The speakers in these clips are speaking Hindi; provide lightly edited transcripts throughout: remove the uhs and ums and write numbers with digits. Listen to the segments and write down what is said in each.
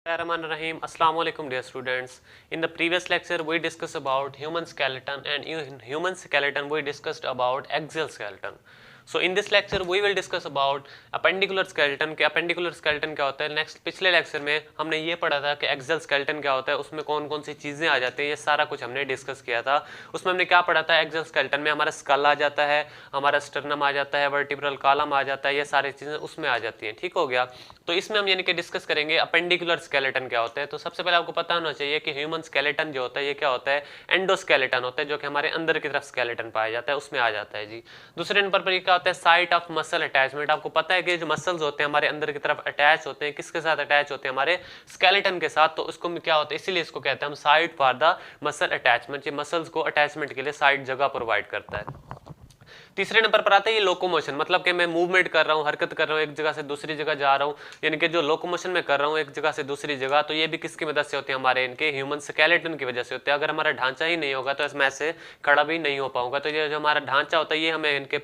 Bismillahirrahmanirrahim. Assalamu alaikum dear students. In the previous lecture we discussed about human skeleton, and in human skeleton we discussed about axial skeleton. So in this lecture we will discuss about appendicular skeleton. कि appendicular skeleton क्या होता है. नेक्स्ट पिछले लेक्चर में हमने ये पढ़ा था कि axial skeleton क्या होता है, उसमें कौन कौन सी चीज़ें आ जाती हैं, ये सारा कुछ हमने डिस्कस किया था. उसमें हमने क्या पढ़ा था, axial skeleton में हमारा स्कल आ जाता है, हमारा स्टर्नम आ जाता है, वर्टिब्रल कॉलम आ जाता है, ये सारी चीज़ें उसमें आ जाती हैं. ठीक हो गया. तो इसमें हम यानी कि डिस्कस करेंगे अपेंडिकुलर स्केलेटन क्या होता है. तो सबसे पहले आपको पता होना चाहिए कि ह्यूमन स्केलेटन जो होता है ये क्या होता है, एंडोस्केलेटन होता है, जो कि हमारे अंदर की तरफ स्केलेटन पाया जाता है, उसमें आ जाता है जी. दूसरे नंबर पर ये क्या होता है, साइट ऑफ मसल अटैचमेंट. आपको पता है कि जो मसल्स होते हैं हमारे अंदर की तरफ अटैच होते हैं, किसके साथ अटैच होते हैं, हमारे स्केलेटन के साथ. तो उसको क्या होता है, इसीलिए इसको कहते हैं हम site for the muscle attachment. ये मसल्स को अटैचमेंट के लिए साइट जगह प्रोवाइड करता है. तीसरे नंबर पर आता है ये लोकोमोशन, मतलब कि मैं मूवमेंट कर रहा हूँ, हरकत कर रहा हूँ, एक जगह से दूसरी जगह जा रहा हूँ, यानी कि जो लोकोमोशन में कर रहा हूँ एक जगह से दूसरी जगह, तो ये भी किसकी मदद से होती है, हमारे इनके ह्यूमन स्केलेटन की वजह से होते हैं. अगर हमारा ढांचा ही नहीं होगा तो इसमें ऐसे खड़ा भी नहीं हो पाऊंगा. तो ये जो हमारा ढांचा होता है ये हमें इनके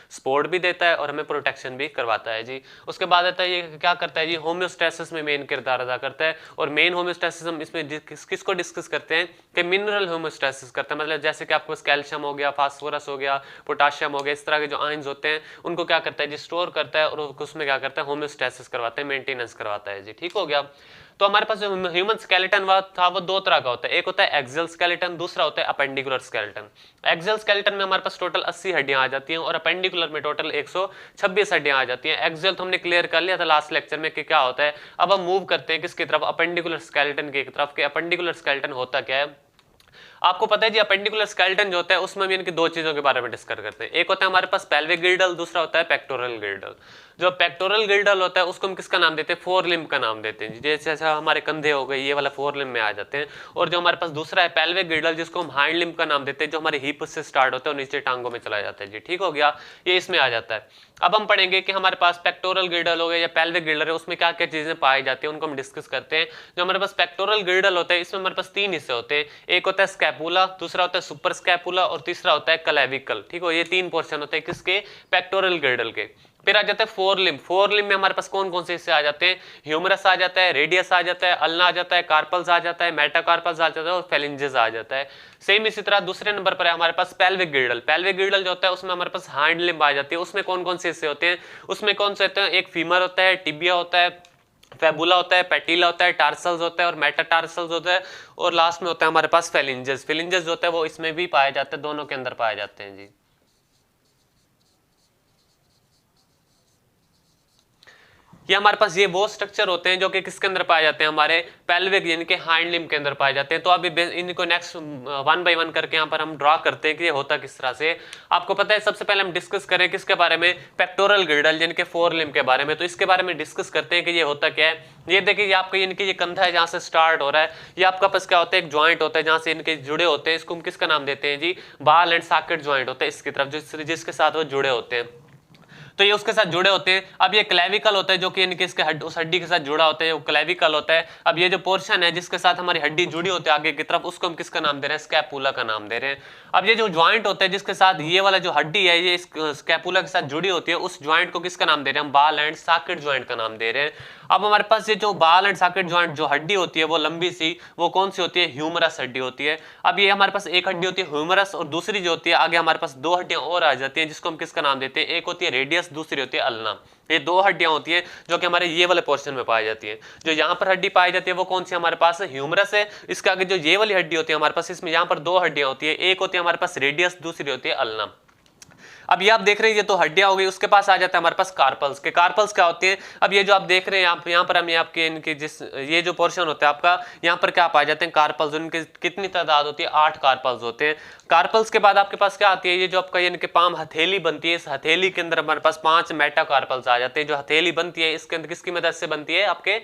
सपोर्ट भी देता है और हमें प्रोटेक्शन भी करवाता है जी. उसके बाद आता है ये क्या करता है जी, होम्योस्टेसिस में मेन किरदार अदा करता है. और मेन होम्योस्टेसिस हम इसमें किसको डिस्कस करते हैं कि मिनरल होम्योस्टेसिस करते हैं. मतलब जैसे कि आपको कैल्शियम हो गया, फास्फोरस हो गया, पोटाशियम हो गया, इस तरह के जो आयंस होते हैं उनको क्या करता है जी, स्टोर करता है और उसमें क्या करता है, होम्योस्टेसिस करवाता है, मेंटेनेंस करवाता है जी. ठीक हो गया. तो हमारे पास जो ह्यूमन स्केलेटन था वो दो तरह का होता है. एक होता है एक्सियल स्केलेटन, दूसरा होता है अपेंडिकुलर स्केलेटन. एक्सियल स्केलेटन में हमारे पास टोटल 80 हड्डियां आ जाती हैं और अपेंडिकुलर में टोटल 126 हड्डियां आ जाती हैं. एक्सियल तो हमने क्लियर कर लिया था लास्ट लेक्चर में कि क्या होता है. अब हम मूव करते हैं किसकी तरफ, अपेंडिकुलर स्केलेटन की तरफ. कि अपेंडिकुलर स्केलेटन होता क्या है. आपको पता है जी अपेंडिकुलर स्केलेटन जो होता है उसमें भी इनकी दो चीजों के बारे में डिस्कस करते हैं. एक होता है हमारे पास पेल्विक गिल्डल, दूसरा होता है पेक्टोरल गिल्डल. जो पेक्टोरल गिल्डल होता है उसको हम किसका नाम देते हैं, फोर लिम्ब का नाम देते हैं. जैसे हमारे कंधे हो गए, ये वाला फोर लिम्ब में आ जाते हैं. और जो हमारे पास दूसरा है पेल्विक गिल्डल, जिसको हम हाइंड लिम्ब का नाम देते हैं, जो हमारे हिप से स्टार्ट होता है और नीचे टांगों में चला जाता है जी. ठीक हो गया, ये इसमें आ जाता है. अब हम पढ़ेंगे कि हमारे पास पेक्टोरल गिल्डल हो गया या पेल्विक गिल्डल है, उसमें क्या क्या चीजें पाई जाती है उनको हम डिस्कस करते हैं. जो हमारे पास पेक्टोरल गिल्डल होता है इसमें हमारे पास तीन हिस्से होते हैं. एक होता है स्कैपुला, दूसरा होता है सुपर स्कैपुला और तीसरा होता है क्लेविकल. ठीक हो, ये तीन पोर्शन होते हैं किसके, पेक्टोरल गिल्डल के. फिर आ जाता है फोर लिम्ब. फोर लिम्ब में हमारे पास कौन कौन से हिस्से आ जाते हैं, ह्यूमरस आ जाता है, रेडियस आ जाता है, अल्ना आ जाता है, कार्पल्स आ जाता है, मेटाकार्पल्स आ जाता है और फेलिंजेस आ जाता है. सेम इसी तरह दूसरे नंबर पर है हमारे पास पेल्विक गिल्डल. पेल्विक गिल्डल जो होता है उसमें हमारे पास हाइंड लिम्ब आ जाती है. उसमें कौन कौन से हिस्से होते हैं, उसमें कौन से होते हैं, एक फीमर होता है, टिबिया होता है, फेबुला होता है, पेटिला होता है, टार्सल्स होता है और मेटाटार्सल्स होता है. और लास्ट में होता है हमारे पास फेलिंजेस. फेलिंजेस जो होता है वो इसमें भी पाए जाते हैं, दोनों के अंदर पाए जाते हैं जी. ये हमारे पास ये वो स्ट्रक्चर होते हैं जो कि किसके अंदर पाए जाते हैं, हमारे पेल्विक यानी कि हाइंड लिम्ब के अंदर पाए जाते हैं. तो अभी इनको नेक्स्ट वन बाय वन करके यहाँ पर हम ड्रॉ करते हैं कि ये होता किस तरह से. आपको पता है सबसे पहले हम डिस्कस करें किसके बारे में, पेक्टोरल गिल्डल यानी कि फोर लिम्ब के बारे में. तो इसके बारे में डिस्कस करते हैं कि ये होता क्या है. ये देखिए ये आपका इनकी ये कंधा है जहाँ से स्टार्ट हो रहा है, ये आपका पास क्या होता है, एक ज्वाइंट होता है जहाँ से इनके जुड़े होते हैं. इसको हम किसका नाम देते हैं जी, बाल एंड सॉकेट ज्वाइंट होता है इसकी तरफ, जिसके साथ वो जुड़े होते हैं. तो ये उसके साथ जुड़े होते हैं. अब ये क्लेविकल होता है जो कि इनके इसके उस हड्डी के साथ जुड़ा होता है, वो क्लेविकल होता है. अब ये जो पोर्शन है जिसके साथ हमारी हड्डी जुड़ी होती है आगे की तरफ, उसको हम किसका नाम दे रहे हैं, स्कैपुला का नाम दे रहे हैं. अब ये जो ज्वाइंट होता है जिसके साथ ये वाला जो हड्डी है ये स्कैपुला के साथ जुड़ी होती है, उस ज्वाइंट को किसका नाम दे रहे हैं, हम बाल एंड सॉकेट ज्वाइंट का नाम दे रहे हैं. अब हमारे पास ये जो बाल एंड सॉकेट ज्वाइंट जो हड्डी होती है वो लंबी सी, वो कौन सी होती है, ह्यूमरस हड्डी होती है. अब ये हमारे पास एक हड्डी होती है ह्यूमरस और दूसरी जो होती है आगे हमारे पास दो हड्डियां और आ जाती हैं जिसको हम किसका नाम देते हैं, एक होती है रेडियस, दूसरी होती है अल्ना. ये दो हड्डियां होती हैं जो कि हमारे ये वाले पोर्शन में पाई जाती हैं. जो यहाँ पर हड्डी पाई जाती है वो कौन सी हमारे पास, ह्यूमरस है. इसके आगे जो ये वाली हड्डी होती है हमारे पास, इसमें यहाँ पर दो हड्डियां होती है, एक होती है हमारे पास रेडियस, दूसरी होती है अल्ना. अब ये आप देख रहे हैं ये तो हड्डियां हो गई, उसके पास आ जाता है हमारे पास कार्पल्स. के कार्पल्स क्या होते हैं, अब ये जो आप देख रहे हैं यहाँ पर हम ये आपके इनके जिस ये जो पोर्शन होता है आपका, यहाँ पर क्या पाए जाते हैं, कार्पल्स. उनके कितनी तादाद होती है, 8 कार्पल्स होते हैं. कार्पल्स के बाद आपके पास क्या आती है, ये जो आपका इनके पाम हथेली बनती है, इस हथेली के अंदर हमारे पास 5 मेटाकार्पल्स आ जाते हैं. जो हथेली बनती है इसके अंदर किसकी मदद से बनती है, आपके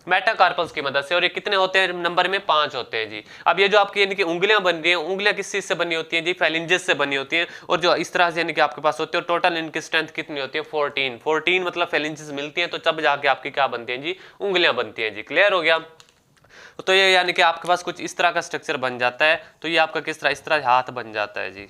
मेटाकार्पल्स की मदद से. और ये कितने होते हैं, नंबर में 5 होते हैं जी. अब ये जो आपकी यानी कि उंगलियां बन रही हैं, उंगलियां किस चीज से बनी होती हैं जी, फेलिंजेस से बनी होती हैं. और जो इस तरह से यानी कि आपके पास होती है, टोटल इनकी स्ट्रेंथ कितनी होती है, 14 मतलब फेलिंजेस मिलती हैं तो तब जाके आपकी क्या बनती है जी, उंगलियां बनती हैं जी. क्लियर हो गया. तो ये यानी कि आपके पास कुछ इस तरह का स्ट्रक्चर बन जाता है. तो ये आपका किस तरह, इस तरह हाथ बन जाता है जी.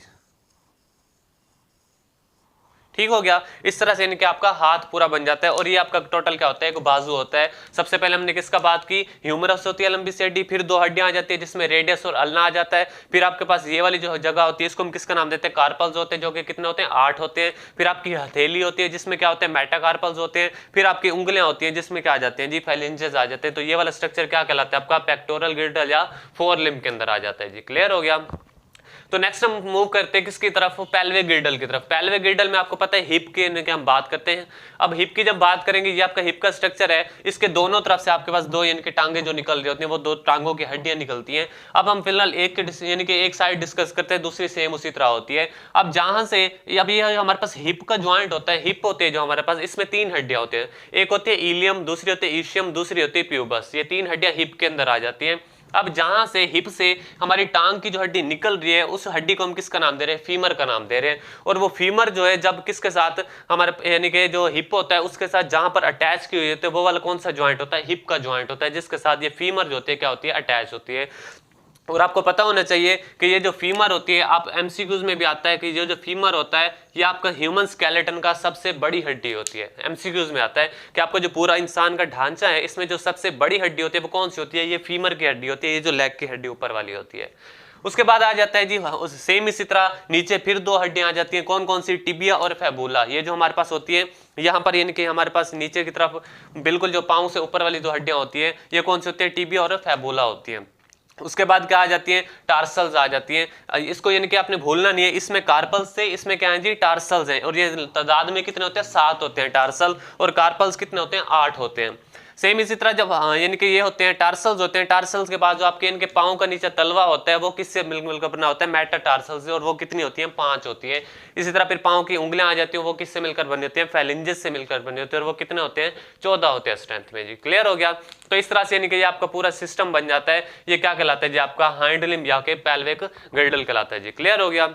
ठीक हो गया। इस तरह से इनके आपका हाथ पूरा बन जाता है। और ये आपका टोटल क्या होता है, एक बाजू होता है। सबसे पहले हमने किसका बात की, ह्यूमरस होती है लंबी सी हड्डी, फिर दो हड्डियां आ जाती है जिसमें रेडियस और अल्ना आ जाता है। फिर आपके पास ये वाली जो जगह होती है इसको हम किसका नाम देते हैं, कार्पल्स होते हैं, जो कि कितने होते हैं, 8 होते हैं। फिर आपकी हथेली होती है जिसमें क्या होते हैं, मेटाकार्पल्स होते हैं। फिर आपकी उंगलियां होती हैं जिसमें क्या आ जाते हैं जी, फेलिंजेस आ जाते हैं। तो ये वाला स्ट्रक्चर क्या कहलाता है, आपका पेक्टोरल गिल्डल या फोर लिम्ब के अंदर आ जाता है जी। क्लियर हो गया। तो नेक्स्ट हम मूव करते हैं किसकी तरफ, पेल्विक गिल्डल की तरफ। पेल्विक गिल्डल में आपको पता है हिप के हम बात करते हैं। अब हिप की जब बात करेंगे, ये आपका हिप का स्ट्रक्चर है। इसके दोनों तरफ से आपके पास दो यानी कि टांगे जो निकल रही होती हैं, वो दो टांगों की हड्डियां निकलती हैं। अब हम फिलहाल यानी कि एक साइड डिस्कस करते हैं, दूसरी सेम उसी तरह होती है। अब जहां से अब ये हमारे पास हिप का ज्वाइंट होता है, हिप होते हैं जो हमारे पास, इसमें 3 हड्डियां होती है। एक होती है इलियम, दूसरी होती है ईशियम, दूसरी होती है प्यूबस। ये 3 हड्डियां हिप के अंदर आ जाती हैं। अब जहां से हिप से हमारी टांग की जो हड्डी निकल रही है, उस हड्डी को हम किसका नाम दे रहे हैं, फीमर का नाम दे रहे हैं। और वो फीमर जो है जब किसके साथ, हमारे यानी कि जो हिप होता है उसके साथ जहां पर अटैच की हुई होती है, वो वाला कौन सा ज्वाइंट होता है, हिप का ज्वाइंट होता है, जिसके साथ ये फीमर जो होती है क्या होती है, अटैच होती है। और आपको पता होना चाहिए कि ये जो फीमर होती है, आप एमसीक्यूज में भी आता है कि ये जो फीमर होता है ये आपका ह्यूमन स्केलेटन का सबसे बड़ी हड्डी होती है। एमसीक्यूज में आता है कि आपको जो पूरा इंसान का ढांचा है, इसमें जो सबसे बड़ी हड्डी होती है वो कौन सी होती है, ये फीमर की हड्डी होती है, ये जो लेग की हड्डी ऊपर वाली होती है। उसके बाद आ जाता है जी सेम इसी तरह नीचे फिर 2 हड्डियां आ जाती हैं, कौन कौन सी, टिबिया और फैबुला। ये जो हमारे पास होती है यहाँ पर, यानी कि हमारे पास नीचे की तरफ बिल्कुल जो पाँव से ऊपर वाली 2 हड्डियां होती है, ये कौन सी होती है, टिबिया और फैबुला होती है। उसके बाद क्या आ जाती है, टार्सल्स आ जाती हैं। इसको यानी कि आपने भूलना नहीं है, इसमें कार्पल्स से, इसमें क्या है जी, टार्सल्स हैं। और ये तादाद में कितने होते हैं, 7 होते हैं टार्सल, और कार्पल्स कितने होते हैं, 8 होते हैं। सेम इसी तरह जब यानी कि ये होते हैं टार्सल्स होते हैं, टार्सल्स के बाद जो आपके इनके पाँव का नीचे तलवा होता है वो किससे मिलकर बना होता है, मेटाटार्सल से, और वो कितनी होती है, 5 होती है। इसी तरह फिर पाँव की उंगलियां आ जाती हैं, वो किससे मिलकर बनी होती हैं, फेलिंजेस से मिलकर बनी होती है, और वो कितने होते हैं, 14 होते हैं स्ट्रेंथ में जी। क्लियर हो गया। तो इस तरह से यानी कि ये आपका पूरा सिस्टम बन जाता है। ये क्या कहलाता है जी, आपका हाइंड लिम्ब या के पेल्विक गिल्डल कहलाता है जी। क्लियर हो गया।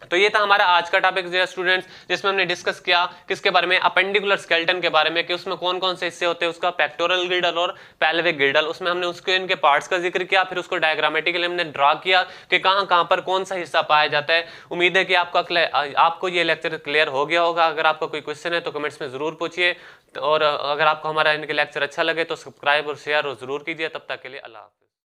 तो ये था हमारा आज का टॉपिक जो स्टूडेंट्स, जिसमें हमने डिस्कस किया किसके बारे में, अपेंडिकुलर स्केलेटन के बारे में, कि उसमें कौन कौन से हिस्से होते हैं, उसका पेक्टोरल गिल्डल और पेल्विक गिल्डल। उसमें हमने उसके इनके पार्ट्स का जिक्र किया, फिर उसको डायग्रामेटिकली हमने ड्रा किया कि कहां कहां पर कौन सा हिस्सा पाया जाता है। उम्मीद है कि आपको ये लेक्चर क्लियर हो गया होगा। अगर आपका कोई क्वेश्चन है तो कमेंट्स में जरूर पूछिए, और अगर आपको हमारा इनके लेक्चर अच्छा लगे तो सब्सक्राइब और शेयर जरूर कीजिए। तब तक के लिए अल्लाह हाफ़िज़।